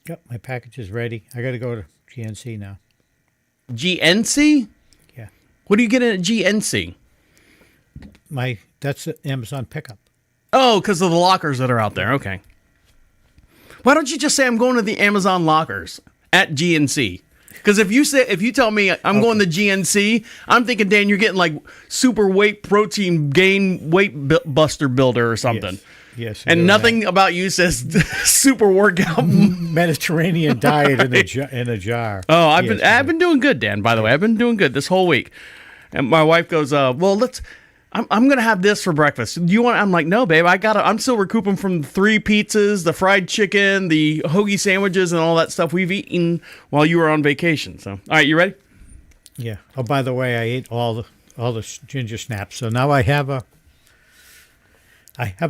Yep, my package is ready. I got to go to GNC now. GNC? Yeah. What are you getting at GNC? That's Amazon pickup. Oh, because of the lockers that are out there. Okay. Why don't you just say I'm going to the Amazon lockers at GNC? Because if you tell me I'm going to GNC, I'm thinking, Dan, you're getting like super weight protein gain weight buster builder or something. Yes. And nothing about you says super workout Mediterranean diet in a jar. Oh, I've been doing good, Dan. By the way, I've been doing good this whole week. And my wife goes, "Well, I'm gonna have this for breakfast. Do you want?" I'm like, "No, babe. I'm still recouping from the 3 pizzas, the fried chicken, the hoagie sandwiches, and all that stuff we've eaten while you were on vacation." So, all right, you ready? Yeah. Oh, by the way, I ate all the ginger snaps, so now I have a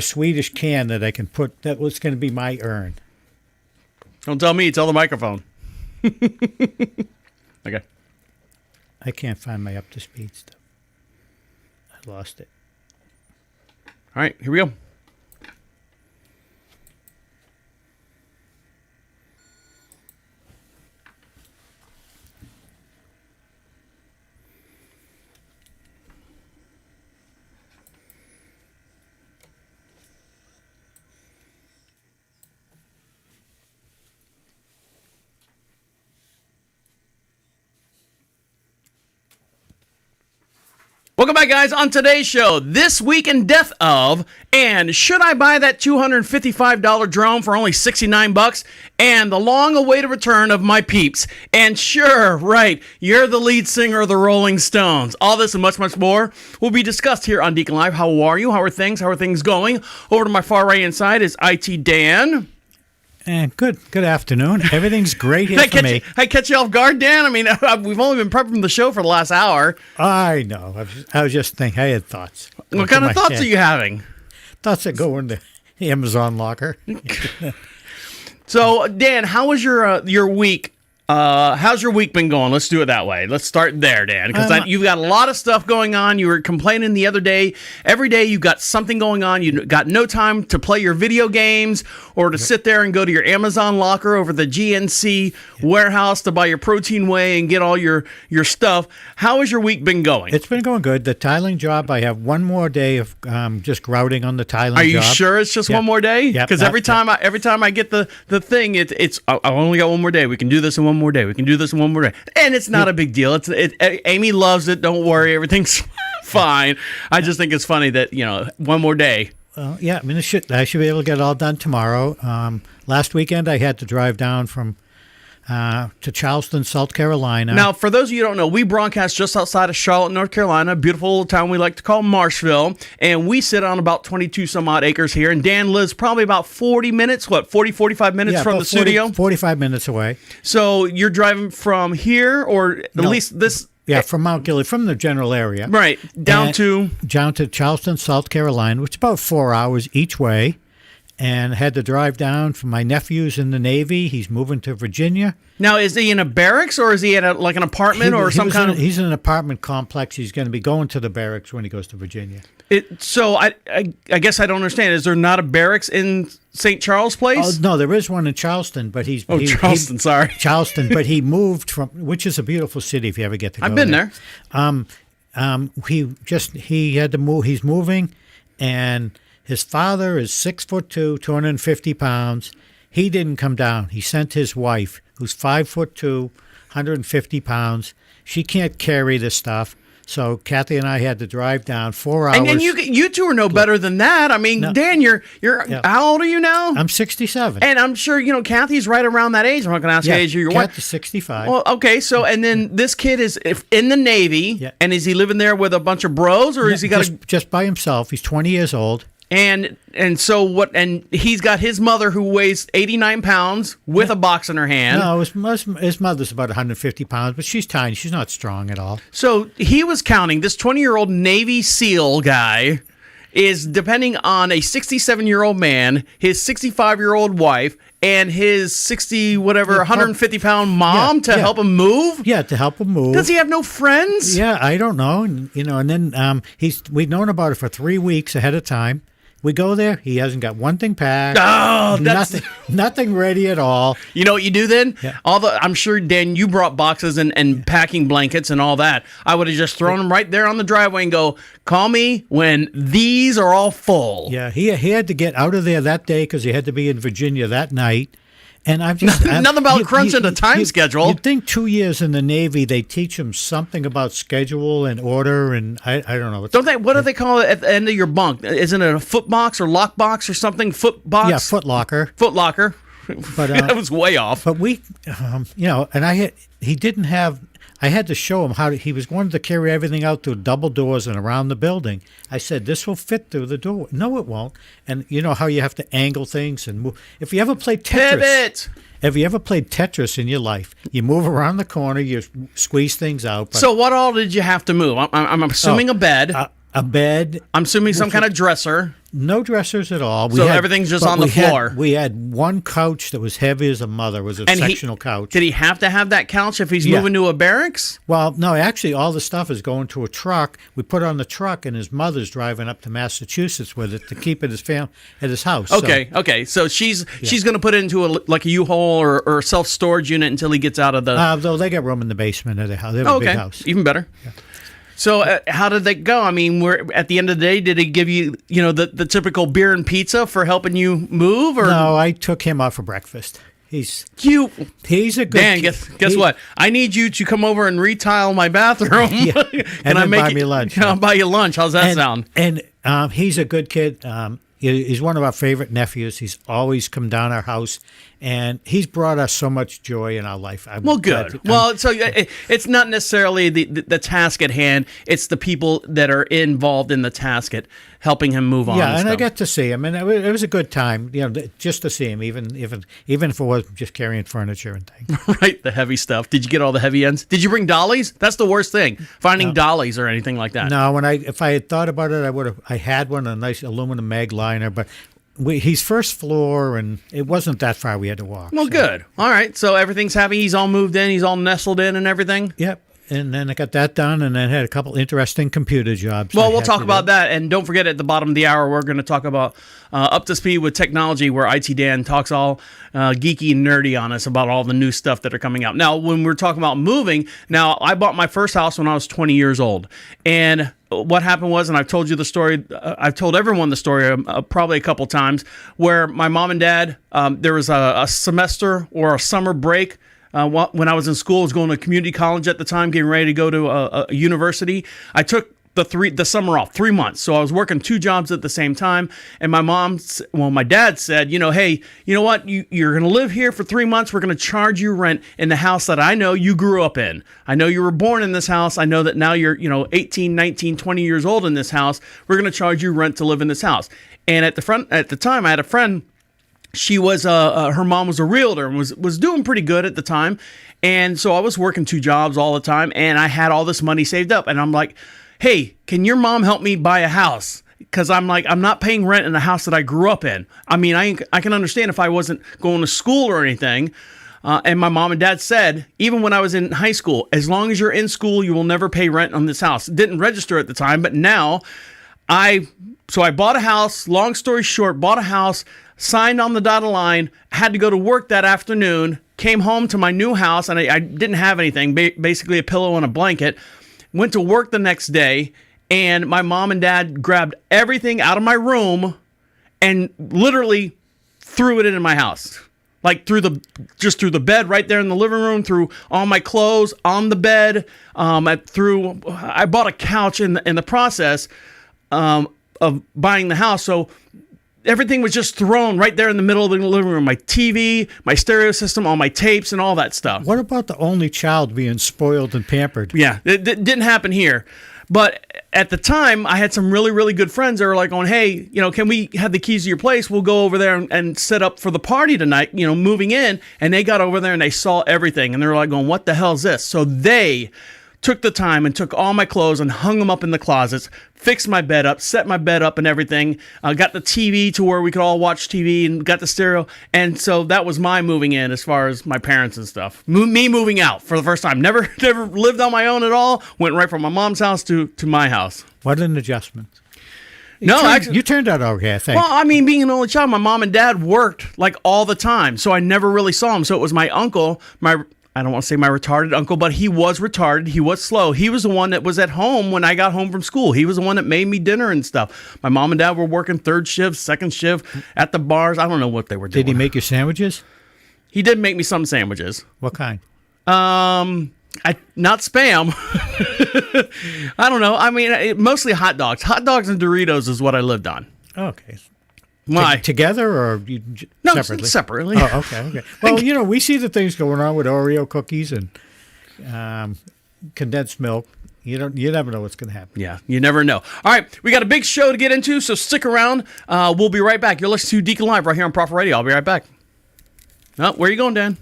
Swedish can that I can put. That was going to be my urn. Don't tell me. Tell the microphone. Okay. I can't find my up to speed stuff. I lost it. All right, here we go. Welcome back, guys. On today's show, this week in death of, and should I buy that $255 drone for only $69? And the long-awaited return of my peeps. And sure, right, you're the lead singer of the Rolling Stones. All this and much, much more will be discussed here on Deacon Live. How are you? How are things? How are things going? Over to my far right hand side is IT Dan. And good afternoon. Everything's great here for me. I catch you off guard, Dan? I mean, we've only been prepping the show for the last hour. I know. I was just thinking. I had thoughts. What kind of thoughts are you having? Thoughts that go in the Amazon locker. So, Dan, how was your week? How's your week been going? Let's do it that way. Let's start there, Dan, because you've got a lot of stuff going on. You were complaining the other day. Every day you've got something going on. You got no time to play your video games or to sit there and go to your Amazon locker over the GNC warehouse to buy your protein whey and get all your stuff. How has your week been going? It's been going good. The tiling job, I have one more day of just grouting on the tiling job. Are you sure it's just one more day? Yeah. Because every time I get the thing, it's I only got one more day. We can do this in one more day. We can do this in one more day. And it's not a big deal. Amy loves it. Don't worry. Everything's fine. I just think it's funny that, one more day. Well, yeah, I mean, I should be able to get it all done tomorrow. Last weekend, I had to drive down to Charleston, South Carolina. Now, for those of you who don't know, we broadcast just outside of Charlotte, North Carolina, a beautiful little town we like to call Marshville, and we sit on about 22 some odd acres here, and Dan lives probably about 40 minutes, 45 minutes from the studio? 45 minutes away. So you're driving from here, or at least this... Yeah, from Mount Gilead, from the general area. Right, down to Charleston, South Carolina, which is about 4 hours each way. And had to drive down for my nephew's in the Navy. He's moving to Virginia. Now, is he in a barracks or is he at an apartment or some kind of... He's in an apartment complex. He's going to be going to the barracks when he goes to Virginia. So I guess I don't understand. Is there not a barracks in St. Charles Place? Oh, no, there is one in Charleston, but he's... Charleston, sorry. Charleston, but he moved from... Which is a beautiful city if you ever get to go I've been there. He had to move. He's moving, and... His father is 6'2", 250 pounds. He didn't come down. He sent his wife, who's 5'2", 150 pounds. She can't carry this stuff. So Kathy and I had to drive down 4 hours. And then you two are no better than that. I mean, no. Dan, you're how old are you now? I'm 67. And I'm sure, Kathy's right around that age. I'm not going to ask the age of your wife. Kathy's 65. Well, okay. So, and then this kid is in the Navy, and is he living there with a bunch of bros, or is he got just by himself? He's 20 years old. And so what? And he's got his mother who weighs 89 pounds with a box in her hand. No, his mother's about 150 pounds, but she's tiny. She's not strong at all. So he was counting. This 20-year-old Navy SEAL guy is depending on a 67-year-old man, his 65-year-old wife, and his 150-pound mom to help him move? Yeah, to help him move. Does he have no friends? Yeah, I don't know. And then we've known about it for 3 weeks ahead of time. We go there. He hasn't got one thing packed. Oh, that's nothing ready at all. You know what you do then? Yeah. I'm sure, Dan, you brought boxes and packing blankets and all that. I would have just thrown them right there on the driveway and go, call me when these are all full. Yeah, he had to get out of there that day because he had to be in Virginia that night. And I've just Nothing about crunching the time schedule. You'd think 2 years in the Navy, they teach them something about schedule and order, and I don't know. Don't they? What do they call it at the end of your bunk? Isn't it a foot box or lock box or something? Foot box? Yeah, foot locker. Foot locker. But that was way off. But we, and he didn't have. I had to show him how he was going to carry everything out through double doors and around the building. I said, this will fit through the door. No, it won't. And you know how you have to angle things and move. If you ever played Tetris. Pivot! Have you ever played Tetris in your life? You move around the corner, you squeeze things out. But, so what all did you have to move? I'm assuming a bed. A bed. I'm assuming some kind of dresser. No dressers at all. Everything's just on the floor. We had one couch that was heavy as a mother. It was a sectional couch. Did he have to have that couch if he's moving to a barracks? Well, no, actually, all the stuff is going to a truck. We put it on the truck, and his mother's driving up to Massachusetts with it to keep it at his house. Okay. So she's going to put it into a U-Haul or self-storage unit until he gets out of the... Though they got room in the basement of the house. They have a big house. Even better. Yeah. So how did that go? I mean, at the end of the day, did he give you, the typical beer and pizza for helping you move? Or no, I took him out for breakfast. He's a good Dan, guess what? I need you to come over and retile my bathroom. Yeah. And then buy me lunch. I'll buy you lunch. How's that sound? And he's a good kid. He's one of our favorite nephews. He's always come down our house, and he's brought us so much joy in our life. Good. So it's not necessarily the task at hand. It's the people that are involved in the task at helping him move on. Yeah, and I got to see him, and it was a good time. Just to see him, even if it was just carrying furniture and things. Right, the heavy stuff. Did you get all the heavy ends? Did you bring dollies? That's the worst thing, finding dollies or anything like that. No, if I had thought about it, I had one, a nice aluminum mag liner, but. He's first floor, and it wasn't that far we had to walk. Well, good. All right, so everything's happy. He's all moved in. He's all nestled in and everything? Yep. And then I got that done, and then had a couple interesting computer jobs. Well, we'll talk about that, and don't forget at the bottom of the hour, we're going to talk about Up to Speed with Technology, where IT Dan talks all geeky and nerdy on us about all the new stuff that are coming out. Now, when we're talking about moving, I bought my first house when I was 20 years old, and what happened was, and I've told you the story, I've told everyone the story probably a couple times, where my mom and dad, there was a semester or a summer break. When I was in school, I was going to community college at the time, getting ready to go to a university. I took the summer off, 3 months. So I was working 2 jobs at the same time. And my dad said, hey, you know what? You're going to live here for 3 months. We're going to charge you rent in the house that I know you grew up in. I know you were born in this house. I know that now you're, 18, 19, 20 years old in this house. We're going to charge you rent to live in this house. And at the time, I had a friend. She was her mom was a realtor and was doing pretty good at the time. And so I was working 2 jobs all the time, and I had all this money saved up. And I'm like, hey, can your mom help me buy a house? Because I'm not paying rent in a house that I grew up in. I mean, I can understand if I wasn't going to school or anything. And my mom and dad said, even when I was in high school, as long as you're in school, you will never pay rent on this house. It didn't register at the time, but now I bought a house. Long story short, bought a house, signed on the dotted line, had to go to work that afternoon, came home to my new house, and I didn't have anything, basically a pillow and a blanket. Went to work the next day, and my mom and dad grabbed everything out of my room and literally threw it into my house. Like through the bed right there in the living room, through all my clothes on the bed. I bought a couch in the process of buying the house. So everything was just thrown right there in the middle of the living room. My TV, my stereo system, all my tapes, and all that stuff. What about the only child being spoiled and pampered? Yeah, it didn't happen here. But at the time, I had some really, really good friends that were like going, hey, can we have the keys to your place? We'll go over there and set up for the party tonight, moving in. And they got over there and they saw everything. And they were like going, what the hell is this? So they took the time and took all my clothes and hung them up in the closets, fixed my bed up, set my bed up and everything, got the TV to where we could all watch TV and got the stereo. And so that was my moving in as far as my parents and stuff. Me moving out for the first time. Never lived on my own at all. Went right from my mom's house to my house. What an adjustment. You turned out okay, I think. Well, I mean, being an only child, my mom and dad worked like all the time, so I never really saw him. So it was my uncle, I don't want to say my retarded uncle, but he was retarded. He was slow. He was the one that was at home when I got home from school. He was the one that made me dinner and stuff. My mom and dad were working third shift, second shift at the bars. I don't know what they were doing. Did he make you sandwiches? He did make me some sandwiches. What kind? Not spam. I don't know. I mean, mostly hot dogs. Hot dogs and Doritos is what I lived on. Okay. Why? Together or separately? Separately. Oh, okay. Well, we see the things going on with Oreo cookies and condensed milk. You never know what's going to happen. Yeah, you never know. All right, we got a big show to get into, so stick around. We'll be right back. You're listening to Deacon Live right here on Prophet Radio. I'll be right back. Oh, where are you going, Dan?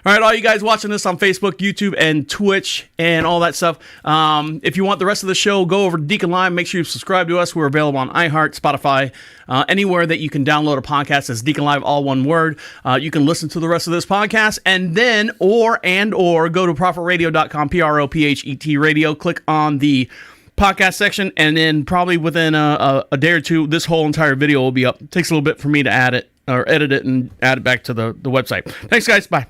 All right, all you guys watching this on Facebook, YouTube, and Twitch, and all that stuff. If you want the rest of the show, go over to Deacon Live. Make sure you subscribe to us. We're available on iHeart, Spotify, anywhere that you can download a podcast. As Deacon Live, all one word. You can listen to the rest of this podcast, and then or go to prophetradio.com, PROPHET radio. Click on the podcast section, and then probably within a day or two, this whole entire video will be up. It takes a little bit for me to add it or edit it and add it back to the website. Thanks, guys. Bye.